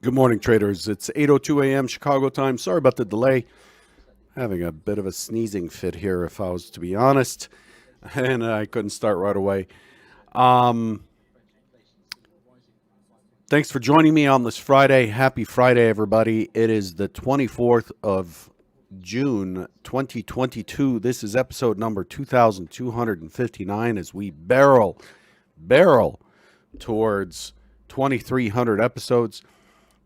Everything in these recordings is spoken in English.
Good morning, traders. It's 8:02 a.m. Chicago time. Sorry about the delay. Having a bit of a sneezing fit here, if I was to be honest, and I couldn't start right away. Um, Thanks for joining me on this Friday. Happy Friday, everybody. It is the 24th of June, 2022. This is episode number 2259 as we barrel towards 2,300 episodes.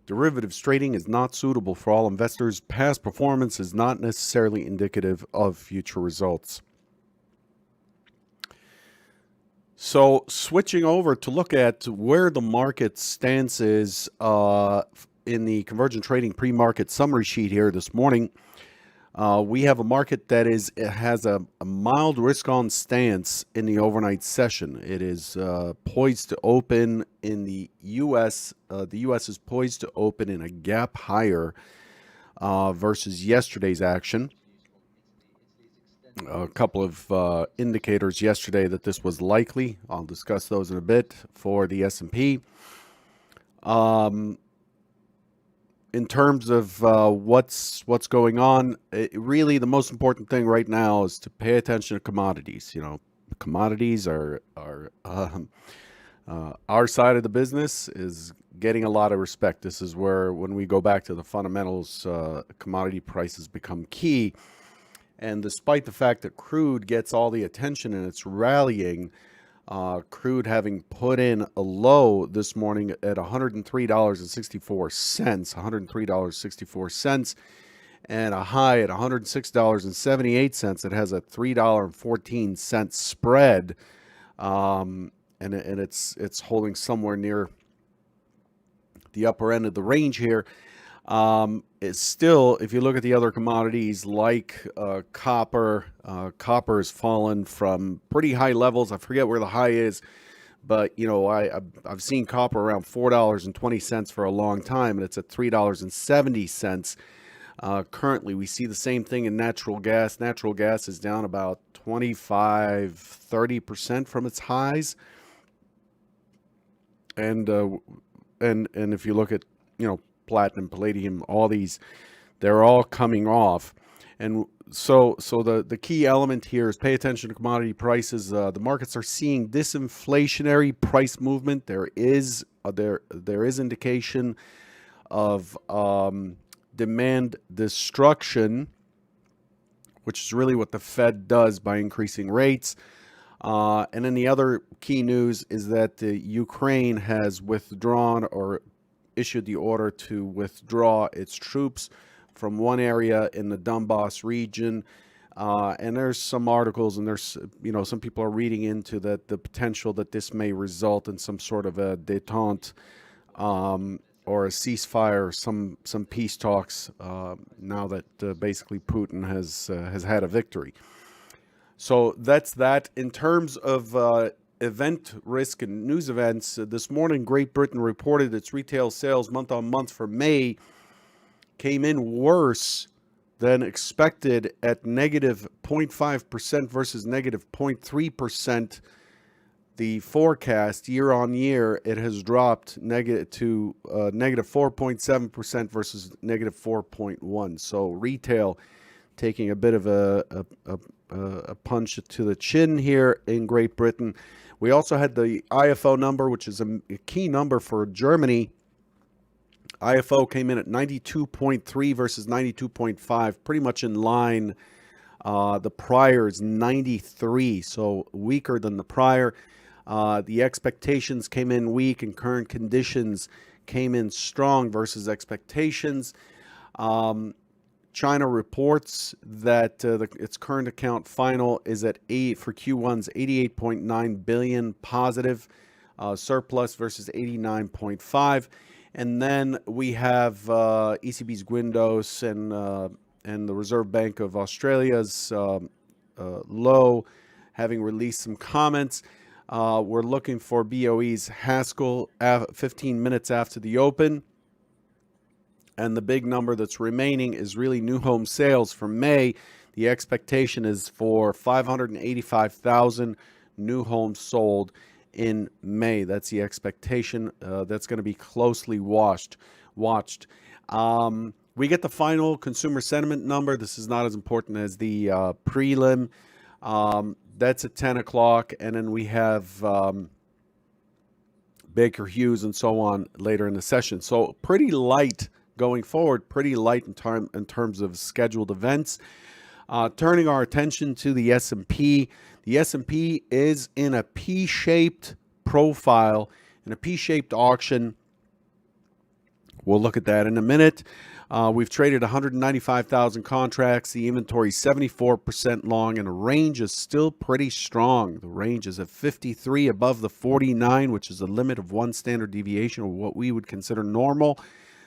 Derivatives trading is not suitable for all investors. Past performance is not necessarily indicative of future results. So, switching over to look at where the market stance is in the convergent trading pre-market summary sheet here this morning. We have a market that has a mild risk-on stance in the overnight session. It is poised to open in the U.S. The U.S. is poised to open in a gap higher versus yesterday's action. A couple of indicators yesterday that this was likely. I'll discuss those in a bit for the S&P. In terms of what's going on, really the most important thing right now is to pay attention to commodities. You know, commodities are our side of the business is getting a lot of respect. This is where, when we go back to the fundamentals, commodity prices become key. And despite the fact that crude gets all the attention and it's rallying, crude having put in a low this morning at $103.64, and a high at $106.78. It has a $3.14 spread, and it's holding somewhere near the upper end of the range here. It's still, if you look at the other commodities like copper, copper has fallen from pretty high levels. I forget where the high is, but you know, I've seen copper around $4.20 for a long time, and it's at $3.70. Currently, we see the same thing in natural gas. Natural gas is down about 25-30% from its highs, and if you look at, you know, platinum, palladium, all these, they're all coming off. And so the key element here is pay attention to commodity prices. The markets are seeing disinflationary price movement. There is indication of demand destruction, which is really what the Fed does by increasing rates. And then the other key news is that the Ukraine has withdrawn or issued the order to withdraw its troops from one area in the Donbass region. And there's some articles, and there's, you know, some people are reading into that the potential that this may result in some sort of a détente or a ceasefire, or some peace talks now that basically Putin has had a victory. So that's that. In terms of event risk and news events, this morning Great Britain reported its retail sales month on month for May came in worse than expected at negative 0.5% versus negative 0.3%. The forecast year on year, it has dropped negative 4.7% versus negative 4.1%. So retail taking a bit of a punch to the chin here in Great Britain. We also had the IFO number, which is a key number for Germany. IFO came in at 92.3 versus 92.5, pretty much in line. The prior is 93, so weaker than the prior. The expectations came in weak, and current conditions came in strong versus expectations. China reports that its current account final is at for Q1's 88.9 billion positive surplus versus 89.5, and then we have ECB's Guindos and the Reserve Bank of Australia's Lowe having released some comments. We're looking for BOE's Haskell 15 minutes after the open. And the big number that's remaining is really new home sales for May. The expectation is for 585,000 new homes sold in May. That's the expectation. That's going to be closely watched. We get the final consumer sentiment number. This is not as important as the prelim. That's at 10 o'clock. And then we have Baker Hughes and so on later in the session. So pretty light going forward, pretty light in terms of scheduled events. Turning our attention to the S&P. The S&P is in a P-shaped profile, in a P-shaped auction. We'll look at that in a minute. We've traded 195,000 contracts. The inventory is 74% long, and the range is still pretty strong. The range is at 53 above the 49, which is a limit of one standard deviation of what we would consider normal.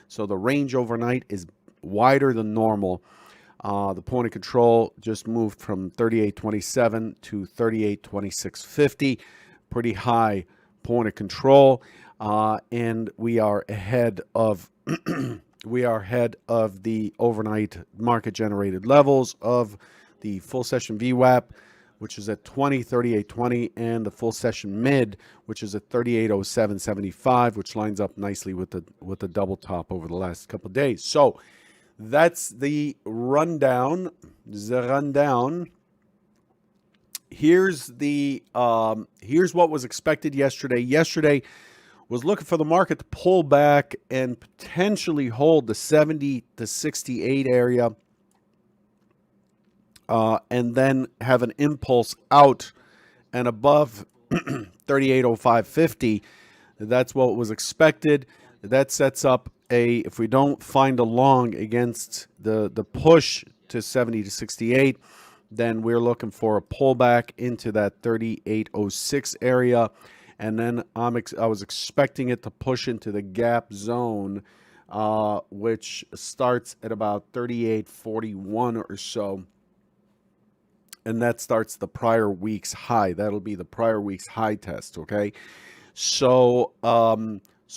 So the range overnight is wider than normal. The point of control just moved from 38.27 to 38.2650. Pretty high point of control, and we are ahead of the overnight market generated levels of the full session VWAP, which is at 38.20, and the full session mid, which is at 38.0775, which lines up nicely with the double top over the last couple of days. So that's the rundown. Here's what was expected yesterday. Yesterday was looking for the market to pull back and potentially hold the 70 to 68 area, and then have an impulse out and above 38.0550. That's what was expected. That sets up if we don't find a long against the push to 70 to 68, then we're looking for a pullback into that 38.06 area. And then I was expecting it to push into the gap zone, which starts at about 38.41 or so. And that starts the prior week's high. That'll be the prior week's high test, okay? So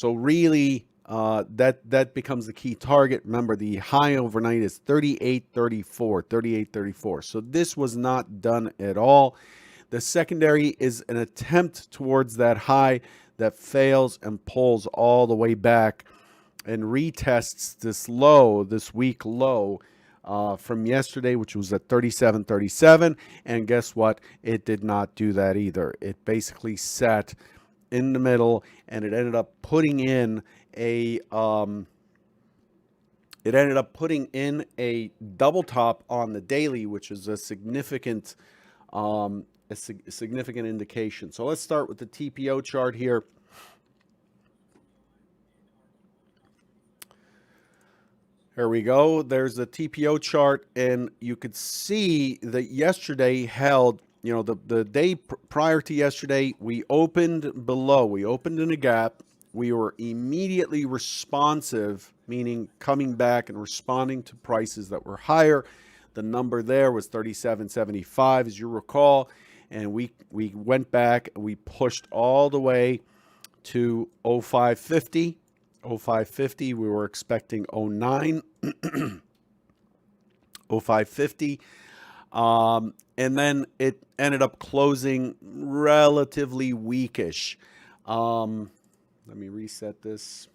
really, that becomes the key target. Remember, the high overnight is 38.34. So this was not done at all. The secondary is an attempt towards that high that fails and pulls all the way back and retests this week low from yesterday, which was at 37.37. And guess what? It did not do that either. It basically sat in the middle, and it ended up putting in a double top on the daily, which is a significant indication. So let's start with the TPO chart here. There we go. There's the TPO chart, and you could see that yesterday held, the day prior to yesterday, we opened below. We opened in a gap. We were immediately responsive, meaning coming back and responding to prices that were higher. The number there was 37.75, as you recall. And we went back, we pushed all the way to 0550. 0550, we were expecting 09. 0550. And then it ended up closing relatively weakish. Let me reset this.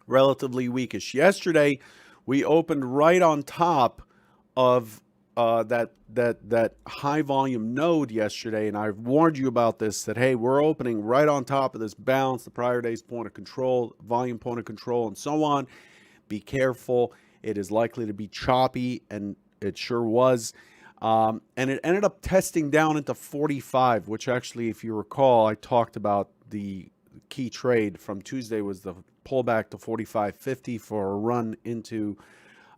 Relatively weakish. Yesterday, we opened right on top of that high volume node yesterday, and I've warned you about this, that hey, we're opening right on top of this balance, the prior day's point of control, volume point of control, and so on. Be careful. It is likely to be choppy, and it sure was. And it ended up testing down into 45, which actually, if you recall, I talked about the key trade from Tuesday was the pullback to 45.50 for a run into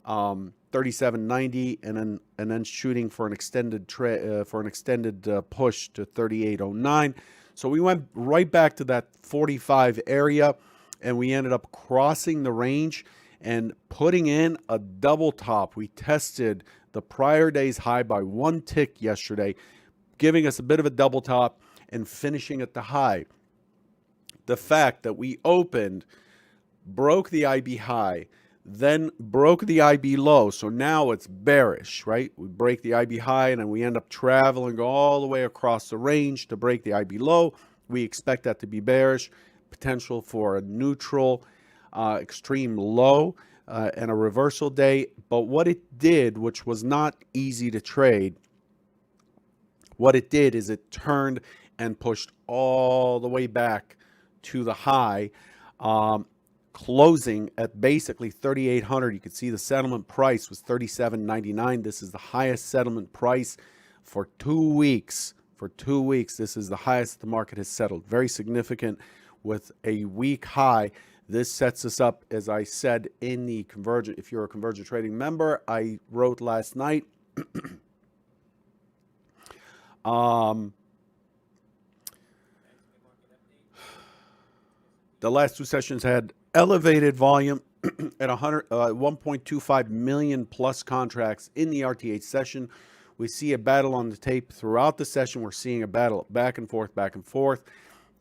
37.90, and then shooting for an extended push to 38.09. So we went right back to that 45 area, and we ended up crossing the range and putting in a double top. We tested the prior day's high by one tick yesterday, giving us a bit of a double top and finishing at the high. The fact that we opened, broke the IB high, then broke the IB low. So now it's bearish, right? We break the IB high and then we end up traveling all the way across the range to break the IB low. We expect that to be bearish, potential for a neutral, extreme low, and a reversal day. But what it did, which was not easy to trade, what it did is it turned and pushed all the way back to the high, closing at basically 3,800. You can see the settlement price was 37.99. This is the highest settlement price for 2 weeks. For 2 weeks, this is the highest the market has settled. Very significant with a week high. This sets us up, as I said, in the Convergent. If you're a Convergent Trading member, I wrote last night. The last two sessions had elevated volume at 1.25 million plus contracts in the RTH session. We see a battle on the tape throughout the session. We're seeing a battle back and forth, back and forth.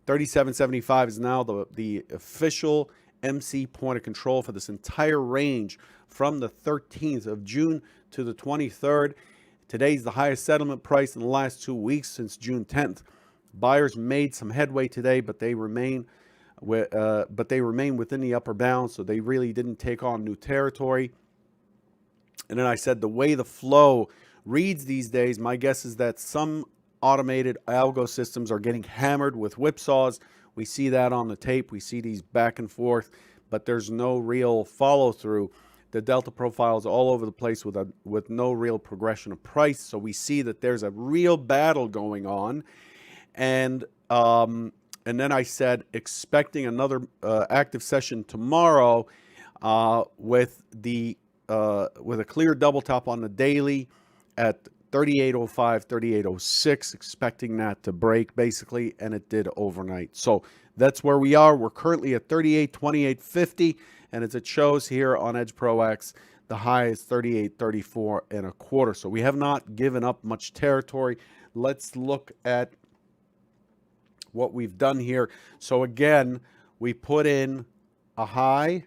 37.75 is now the official MC point of control for this entire range from the 13th of June to the 23rd. Today's the highest settlement price in the last 2 weeks since June 10th. Buyers made some headway today, but they remain within the upper bound, so they really didn't take on new territory. And then I said the way the flow reads these days, my guess is that some automated algo systems are getting hammered with whipsaws. We see that on the tape. We see these back and forth, but there's no real follow through. The delta profile is all over the place with no real progression of price. So we see that there's a real battle going on. And then I said, expecting another active session tomorrow with a clear double top on the daily at 38.05, 38.06, expecting that to break basically, and it did overnight. So that's where we are. We're currently at 38.2850, and as it shows here on Edge Pro X, the high is 38.34 and a quarter. So we have not given up much territory. Let's look at what we've done here. So again, we put in a high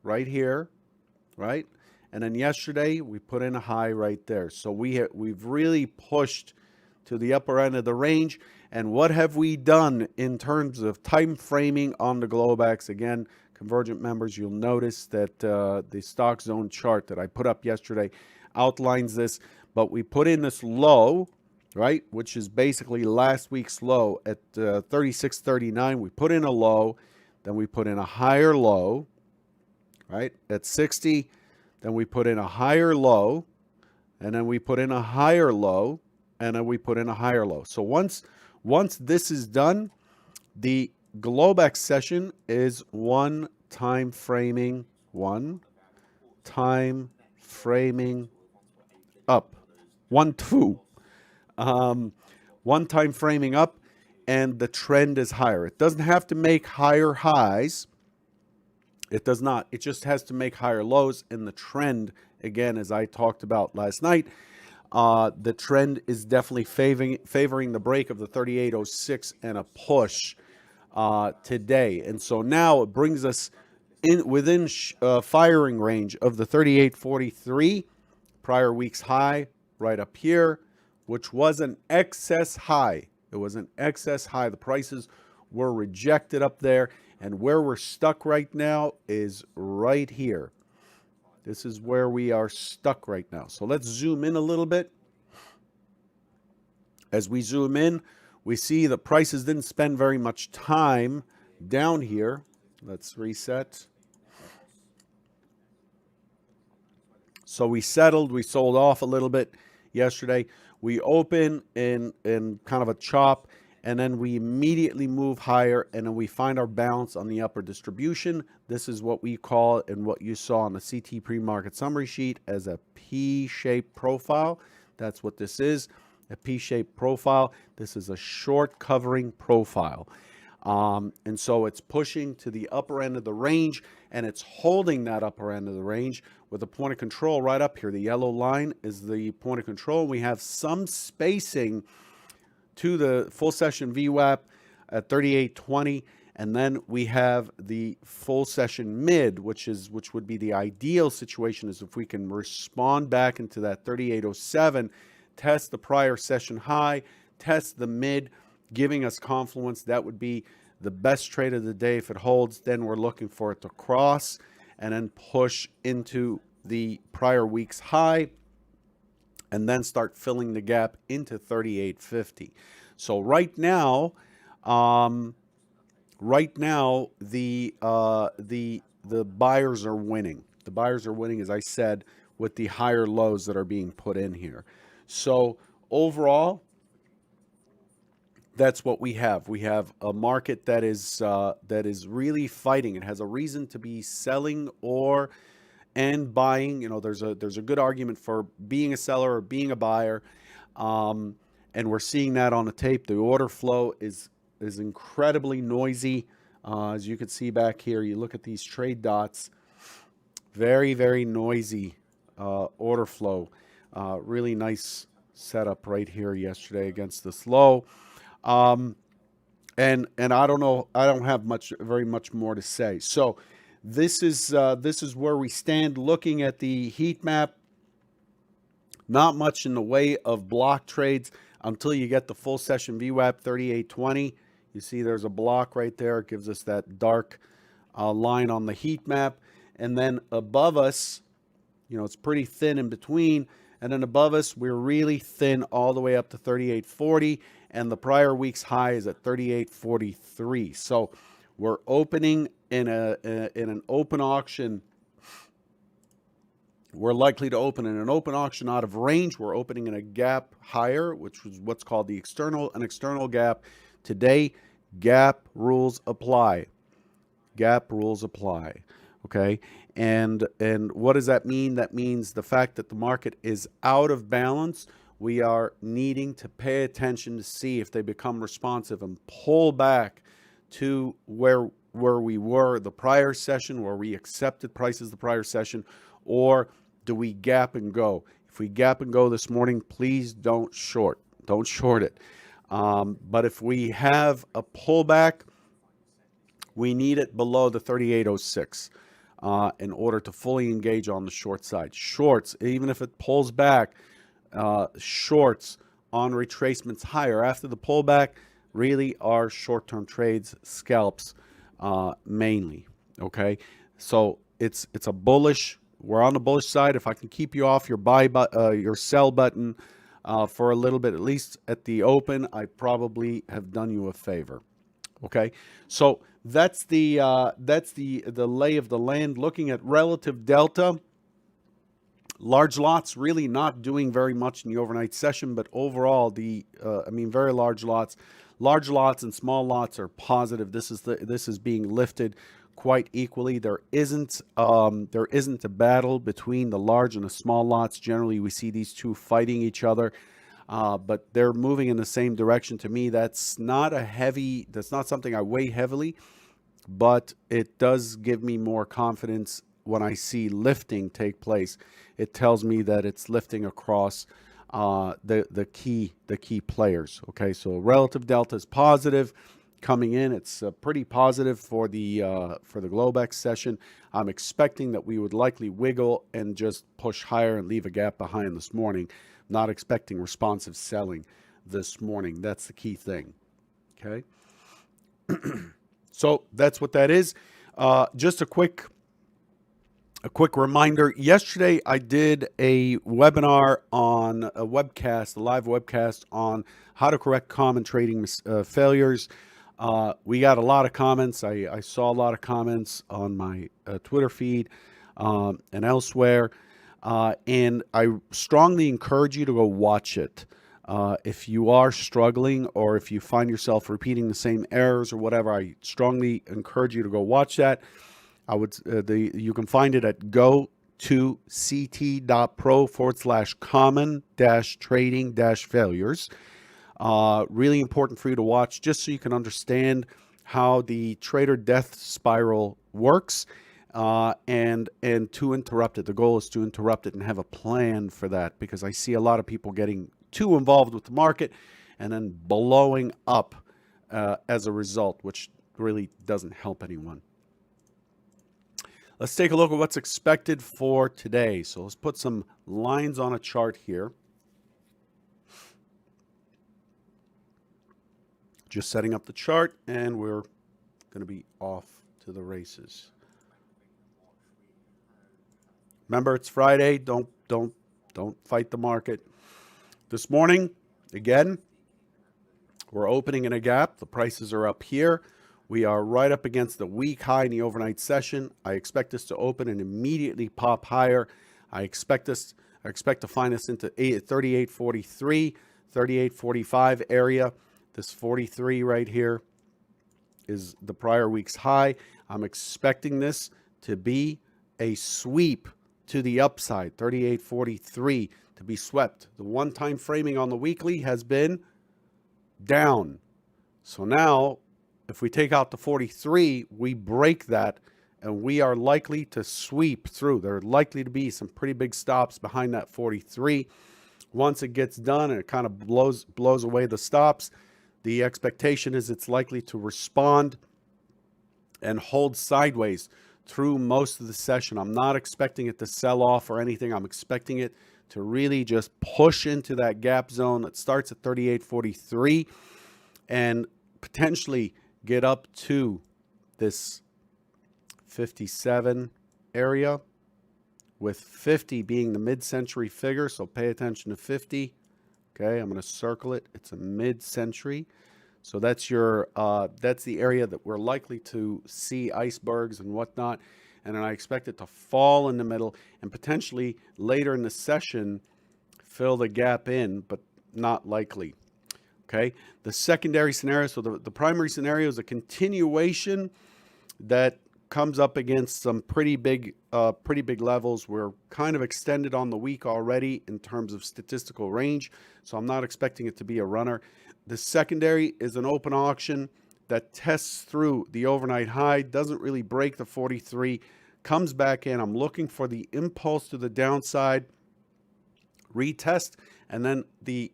right here, right? And then yesterday we put in a high right there. So we've really pushed to the upper end of the range. And what have we done in terms of time framing on the Globex? Again, Convergent members, you'll notice that the stock zone chart that I put up yesterday outlines this. But we put in this low, right, which is basically last week's low at 36.39. We put in a low, then we put in a higher low, right, at 60. Then we put in a higher low, and then we put in a higher low, and then we put in a higher low. So once this is done, the Globex session is one time framing up, 1, 2. One time framing up, and the trend is higher. It doesn't have to make higher highs. It does not. It just has to make higher lows. And the trend, again, as I talked about last night, the trend is definitely favoring the break of the 38.06 and a push today. And so now it brings us within firing range of the 38.43, prior week's high right up here, which was an excess high. It was an excess high. The prices were rejected up there. And where we're stuck right now is right here. This is where we are stuck right now. So let's zoom in a little bit. As we zoom in, we see the prices didn't spend very much time down here. Let's reset. So we settled. We sold off a little bit yesterday. We open in kind of a chop, and then we immediately move higher, and then we find our balance on the upper distribution. This is what we call, and what you saw on the CT pre-market summary sheet, as a P-shaped profile. That's what this is, a P-shaped profile. This is a short covering profile. And so it's pushing to the upper end of the range, and it's holding that upper end of the range with a point of control right up here. The yellow line is the point of control. We have some spacing to the full session VWAP at 38.20, And then we have the full session mid, which would be the ideal situation, is if we can respond back into that 3807, test the prior session high, test the mid, giving us confluence. That would be the best trade of the day. If it holds, then we're looking for it to cross and then push into the prior week's high and then start filling the gap into 3850. So right now, the buyers are winning. The buyers are winning, as I said, with the higher lows that are being put in here. So overall, that's what we have. We have a market that is really fighting. It has a reason to be selling and buying. You know, there's a good argument for being a seller or being a buyer, and we're seeing that on the tape. The order flow is incredibly noisy, as you can see back here. You look at these trade dots, very, very noisy order flow. Really nice setup right here yesterday against this low. And I don't know, I don't have very much more to say. So this is where we stand looking at the heat map. Not much in the way of block trades until you get the full session VWAP 3820. You see there's a block right there. It gives us that dark line on the heat map. And then above us, you know, it's pretty thin in between. And then above us, we're really thin all the way up to 3840. And the prior week's high is at 3843. So we're opening in an open auction. We're likely to open in an open auction out of range. We're opening in a gap higher, which was what's called an external gap. Today, gap rules apply. Gap rules apply. Okay. And what does that mean? That means the fact that the market is out of balance. We are needing to pay attention to see if they become responsive and pull back to where we were the prior session, where we accepted prices the prior session, or do we gap and go? If we gap and go this morning, please don't short it. But if we have a pullback, we need it below the 3806 in order to fully engage on the short side. Shorts, even if it pulls back, shorts on retracements higher after the pullback really are short-term trades, scalps mainly. Okay, so it's a bullish. We're on the bullish side. If I can keep you off your your sell button for a little bit, at least at the open, I probably have done you a favor. Okay, so that's the lay of the land. Looking at relative delta, large lots really not doing very much in the overnight session, but overall, very large lots and small lots are positive. This is being lifted quite equally. There isn't a battle between the large and the small lots. Generally, we see these two fighting each other, but they're moving in the same direction. To me, that's not something I weigh heavily, but it does give me more confidence when I see lifting take place. It tells me that it's lifting across the key players. Okay, so relative delta is positive coming in. It's pretty positive for the Globex session. I'm expecting that we would likely wiggle and just push higher and leave a gap behind this morning. Not expecting responsive selling this morning. That's the key thing. Okay, so that's what that is. Just a quick reminder. Yesterday, I did a webinar on a live webcast on how to correct common trading failures. We got a lot of comments. I saw a lot of comments on my Twitter feed and elsewhere. And I strongly encourage you to go watch it. If you are struggling or if you find yourself repeating the same errors or whatever, I strongly encourage you to go watch that. You can find it at go2ct.pro/common-trading-failures. Really important for you to watch just so you can understand how the trader death spiral works and to interrupt it. The goal is to interrupt it and have a plan for that, because I see a lot of people getting too involved with the market and then blowing up as a result, which really doesn't help anyone. Let's take a look at what's expected for today. So let's put some lines on a chart here. Just setting up the chart, and we're going to be off to the races. Remember, it's Friday. Don't fight the market. This morning, again, we're opening in a gap. The prices are up here. We are right up against the week high in the overnight session. I expect this to open and immediately pop higher. I expect to find us into 38.43, 38.45 area. This 43 right here is the prior week's high. I'm expecting this to be a sweep to the upside, 38.43 to be swept. The one-time framing on the weekly has been down. So now, if we take out the 43, we break that, and we are likely to sweep through. There are likely to be some pretty big stops behind that 43. Once it gets done and it kind of blows away the stops, the expectation is it's likely to respond and hold sideways through most of the session. I'm not expecting it to sell off or anything. I'm expecting it to really just push into that gap zone that starts at 38.43 and potentially get up to this 57 area, with 50 being the mid-century figure. So pay attention to 50. Okay, I'm going to circle it. It's a mid-century. So that's that's the area that we're likely to see icebergs and whatnot. And then I expect it to fall in the middle and potentially later in the session fill the gap in, but not likely. Okay, the secondary scenario, so the primary scenario is a continuation that comes up against some pretty big levels. We're kind of extended on the week already in terms of statistical range, so I'm not expecting it to be a runner. The secondary is an open auction that tests through the overnight high, doesn't really break the 43, comes back in. I'm looking for the impulse to the downside, retest, and then the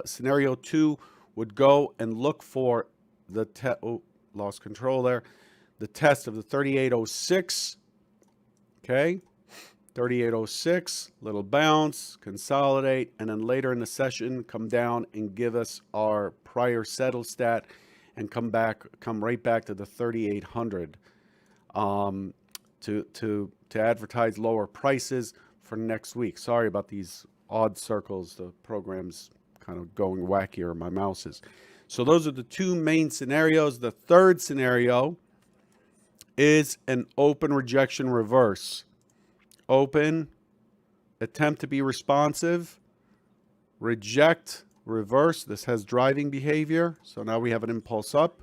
scenario 2 would go and look for the lost control there. The test of the 38.06. Okay, 38.06, little bounce, consolidate, and then later in the session come down and give us our prior settle stat and come right back to the 3800 to advertise lower prices for next week. Sorry about these odd circles. The program's kind of going wackier, my mouse is. So those are the two main scenarios. The third scenario is an open rejection reverse. Open, attempt to be responsive, reject, reverse. This has driving behavior. So now we have an impulse up.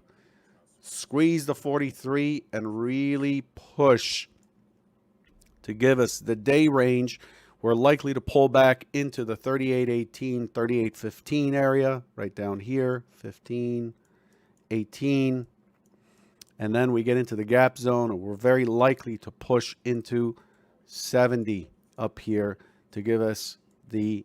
Squeeze the 43 and really push to give us the day range. We're likely to pull back into the 38.18, 38.15 area, right down here, 15, 18. And then we get into the gap zone, and we're very likely to push into 70 up here to give us the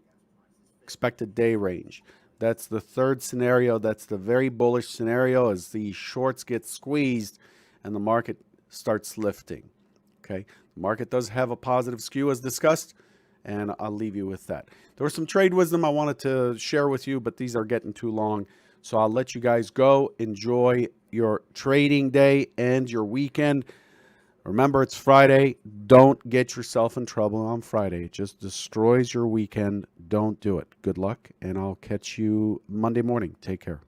expected day range. That's the third scenario. That's the very bullish scenario as the shorts get squeezed and the market starts lifting. Okay, the market does have a positive skew as discussed, and I'll leave you with that. There was some trade wisdom I wanted to share with you, but these are getting too long. So I'll let you guys go. Enjoy your trading day and your weekend. Remember, it's Friday. Don't get yourself in trouble on Friday. It just destroys your weekend. Don't do it. Good luck, and I'll catch you Monday morning. Take care.